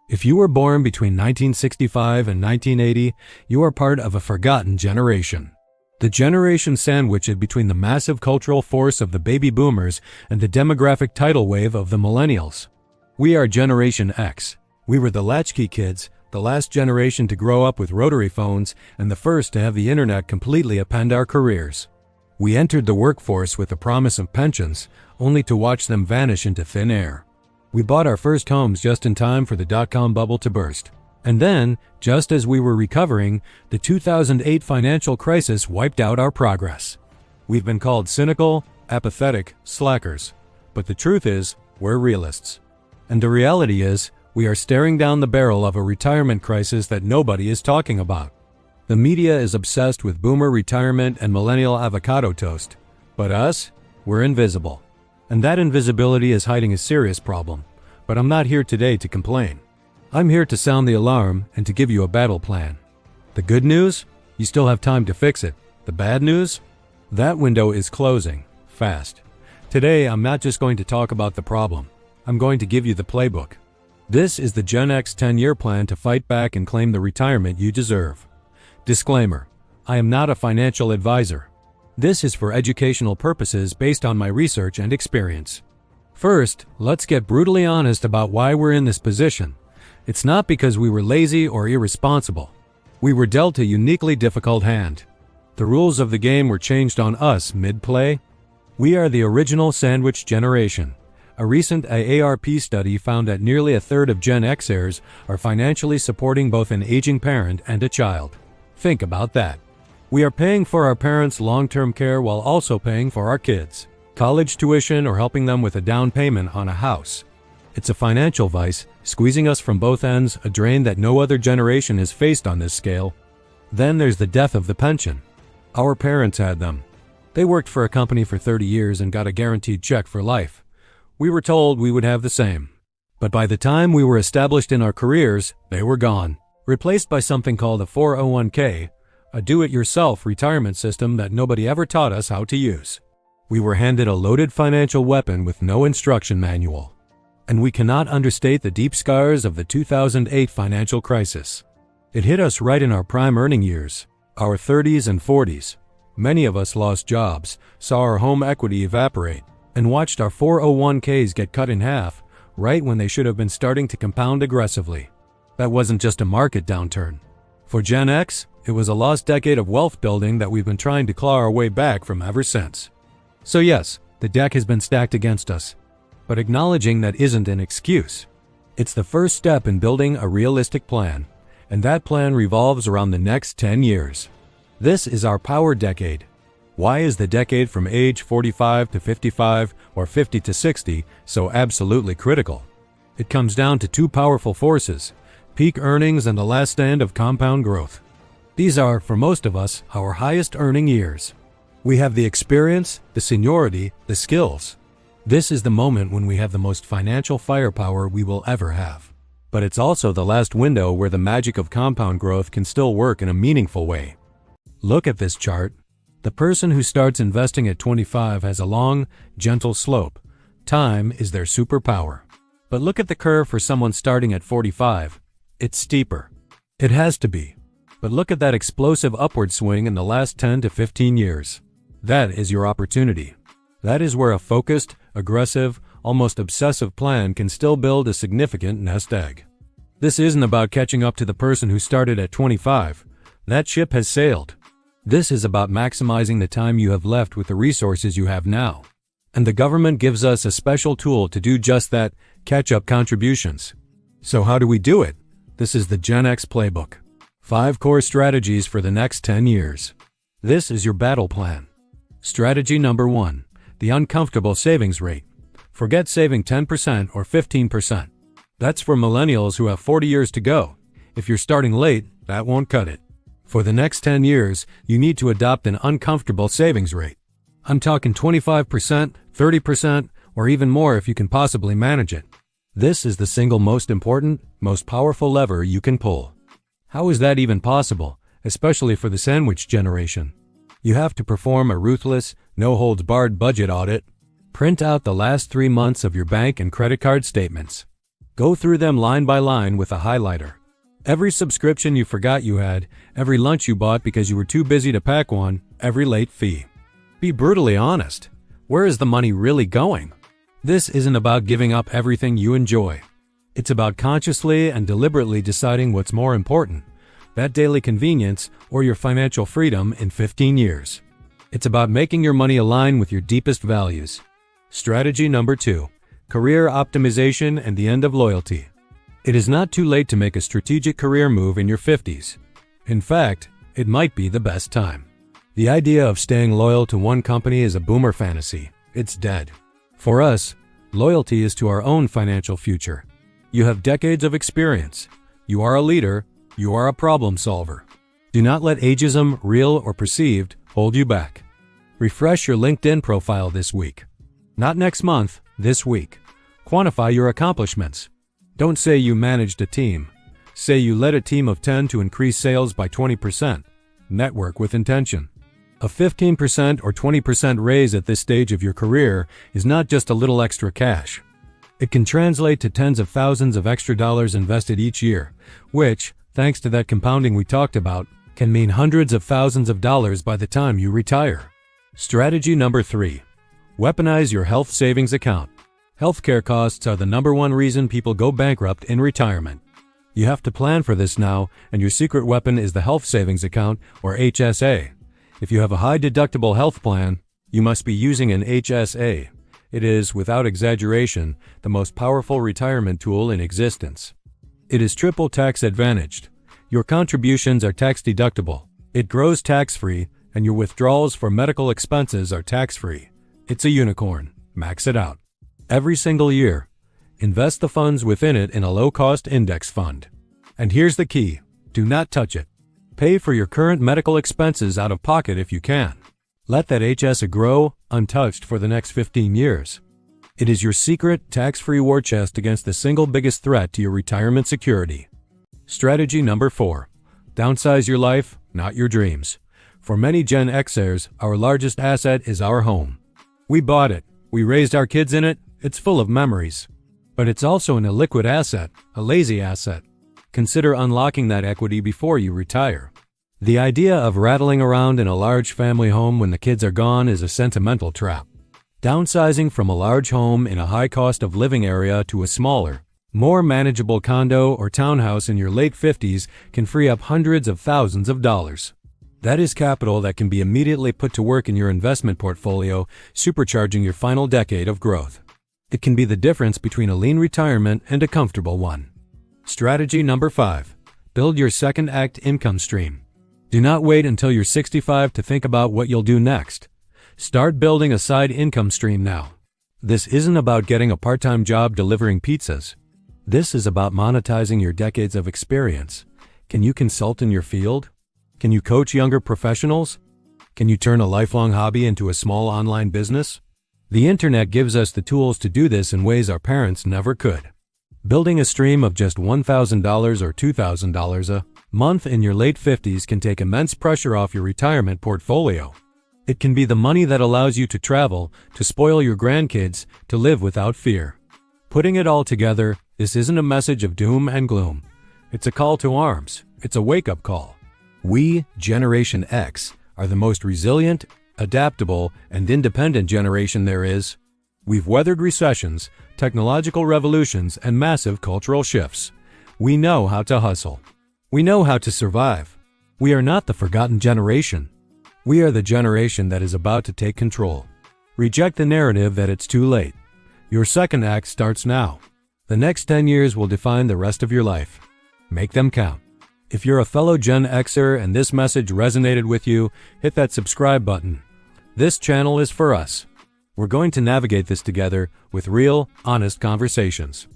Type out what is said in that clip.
If you were born between 1965 and 1980, you are part of a forgotten generation. The generation sandwiched between the massive cultural force of the baby boomers and the demographic tidal wave of the millennials. We are Generation X. We were the latchkey kids, the last generation to grow up with rotary phones, and the first to have the internet completely upend our careers. We entered the workforce with the promise of pensions, only to watch them vanish into thin air. We bought our first homes just in time for the dot-com bubble to burst. And then, just as we were recovering, the 2008 financial crisis wiped out our progress. We've been called cynical, apathetic, slackers. But the truth is, we're realists. And the reality is, we are staring down the barrel of a retirement crisis that nobody is talking about. The media is obsessed with boomer retirement and millennial avocado toast. But us? We're invisible. And that invisibility is hiding a serious problem. But I'm not here today to complain. I'm here to sound the alarm and to give you a battle plan. The good news? You still have time to fix it. The bad news? That window is closing, fast. Today, I'm not just going to talk about the problem. I'm going to give you the playbook. This is the Gen X 10-year plan to fight back and claim the retirement you deserve. Disclaimer: I am not a financial advisor. This is for educational purposes based on my research and experience. First, let's get brutally honest about why we're in this position. It's not because we were lazy or irresponsible. We were dealt a uniquely difficult hand. The rules of the game were changed on us mid-play. We are the original sandwich generation. A recent AARP study found that nearly a third of Gen Xers are financially supporting both an aging parent and a child. Think about that. We are paying for our parents' long-term care while also paying for our kids' college tuition or helping them with a down payment on a house. It's a financial vice, squeezing us from both ends, a drain that no other generation has faced on this scale. Then there's the death of the pension. Our parents had them. They worked for a company for 30 years and got a guaranteed check for life. We were told we would have the same. But by the time we were established in our careers, they were gone, replaced by something called a 401k, a do-it-yourself retirement system that nobody ever taught us how to use. We were handed a loaded financial weapon with no instruction manual. And we cannot understate the deep scars of the 2008 financial crisis. It hit us right in our prime earning years, our 30s and 40s. Many of us lost jobs, saw our home equity evaporate, and watched our 401ks get cut in half right when they should have been starting to compound aggressively. That wasn't just a market downturn. For Gen X, it was a lost decade of wealth building that we've been trying to claw our way back from ever since. So yes, the deck has been stacked against us. But acknowledging that isn't an excuse. It's the first step in building a realistic plan, and that plan revolves around the next 10 years. This is our power decade. Why is the decade from age 45 to 55 or 50 to 60 so absolutely critical? It comes down to two powerful forces: peak earnings and the last stand of compound growth. These are, for most of us, our highest earning years. We have the experience, the seniority, the skills. This is the moment when we have the most financial firepower we will ever have. But it's also the last window where the magic of compound growth can still work in a meaningful way. Look at this chart. The person who starts investing at 25 has a long, gentle slope. Time is their superpower. But look at the curve for someone starting at 45. It's steeper. It has to be. But look at that explosive upward swing in the last 10 to 15 years. That is your opportunity. That is where a focused, aggressive, almost obsessive plan can still build a significant nest egg. This isn't about catching up to the person who started at 25. That ship has sailed. This is about maximizing the time you have left with the resources you have now. And the government gives us a special tool to do just that: catch-up contributions. So how do we do it? This is the Gen X playbook. 5 core strategies for the next 10 years. This is your battle plan. Strategy number 1. The uncomfortable savings rate. Forget saving 10% or 15%. That's for millennials who have 40 years to go. If you're starting late, that won't cut it. For the next 10 years, you need to adopt an uncomfortable savings rate. I'm talking 25%, 30%, or even more if you can possibly manage it. This is the single most important, most powerful lever you can pull. How is that even possible, especially for the sandwich generation? You have to perform a ruthless, no-holds-barred budget audit. Print out the last 3 months of your bank and credit card statements. Go through them line by line with a highlighter. Every subscription you forgot you had, every lunch you bought because you were too busy to pack one, every late fee. Be brutally honest. Where is the money really going? This isn't about giving up everything you enjoy. It's about consciously and deliberately deciding what's more important, that daily convenience or your financial freedom in 15 years. It's about making your money align with your deepest values. Strategy number 2. Career optimization and the end of loyalty. It is not too late to make a strategic career move in your 50s. In fact, it might be the best time. The idea of staying loyal to one company is a boomer fantasy. It's dead. For us, loyalty is to our own financial future. You have decades of experience. You are a leader. You are a problem solver. Do not let ageism, real or perceived, hold you back. Refresh your LinkedIn profile this week. Not next month, this week. Quantify your accomplishments. Don't say you managed a team. Say you led a team of 10 to increase sales by 20%. Network with intention. A 15% or 20% raise at this stage of your career is not just a little extra cash. It can translate to tens of thousands of extra dollars invested each year, which, thanks to that compounding we talked about, can mean hundreds of thousands of dollars by the time you retire. Strategy number 3. Weaponize your health savings account. Healthcare costs are the number one reason people go bankrupt in retirement. You have to plan for this now, and your secret weapon is the health savings account, or HSA. If you have a high deductible health plan, you must be using an HSA. It is, without exaggeration, the most powerful retirement tool in existence. It is triple tax advantaged. Your contributions are tax deductible. It grows tax-free, and your withdrawals for medical expenses are tax-free. It's a unicorn. Max it out. Every single year, invest the funds within it in a low-cost index fund. And here's the key. Do not touch it. Pay for your current medical expenses out of pocket if you can. Let that HSA grow untouched for the next 15 years. It is your secret, tax-free war chest against the single biggest threat to your retirement security. Strategy number 4. Downsize your life, not your dreams. For many Gen Xers, our largest asset is our home. We bought it. We raised our kids in it. It's full of memories. But it's also an illiquid asset, a lazy asset. Consider unlocking that equity before you retire. The idea of rattling around in a large family home when the kids are gone is a sentimental trap. Downsizing from a large home in a high cost of living area to a smaller, more manageable condo or townhouse in your late 50s can free up hundreds of thousands of dollars. That is capital that can be immediately put to work in your investment portfolio, supercharging your final decade of growth. It can be the difference between a lean retirement and a comfortable one. Strategy number 5. Build your second act income stream. Do not wait until you're 65 to think about what you'll do next. Start building a side income stream now. This isn't about getting a part-time job delivering pizzas. This is about monetizing your decades of experience. Can you consult in your field? Can you coach younger professionals? Can you turn a lifelong hobby into a small online business? The internet gives us the tools to do this in ways our parents never could. Building a stream of just $1,000 or $2,000 a month in your late 50s can take immense pressure off your retirement portfolio. It can be the money that allows you to travel, to spoil your grandkids, to live without fear. Putting it all together, this isn't a message of doom and gloom. It's a call to arms. It's a wake-up call. We, Generation X, are the most resilient, adaptable, and independent generation there is. We've weathered recessions, technological revolutions, and massive cultural shifts. We know how to hustle. We know how to survive. We are not the forgotten generation. We are the generation that is about to take control. Reject the narrative that it's too late. Your second act starts now. The next 10 years will define the rest of your life. Make them count. If you're a fellow Gen Xer and this message resonated with you, hit that subscribe button. This channel is for us. We're going to navigate this together with real, honest conversations.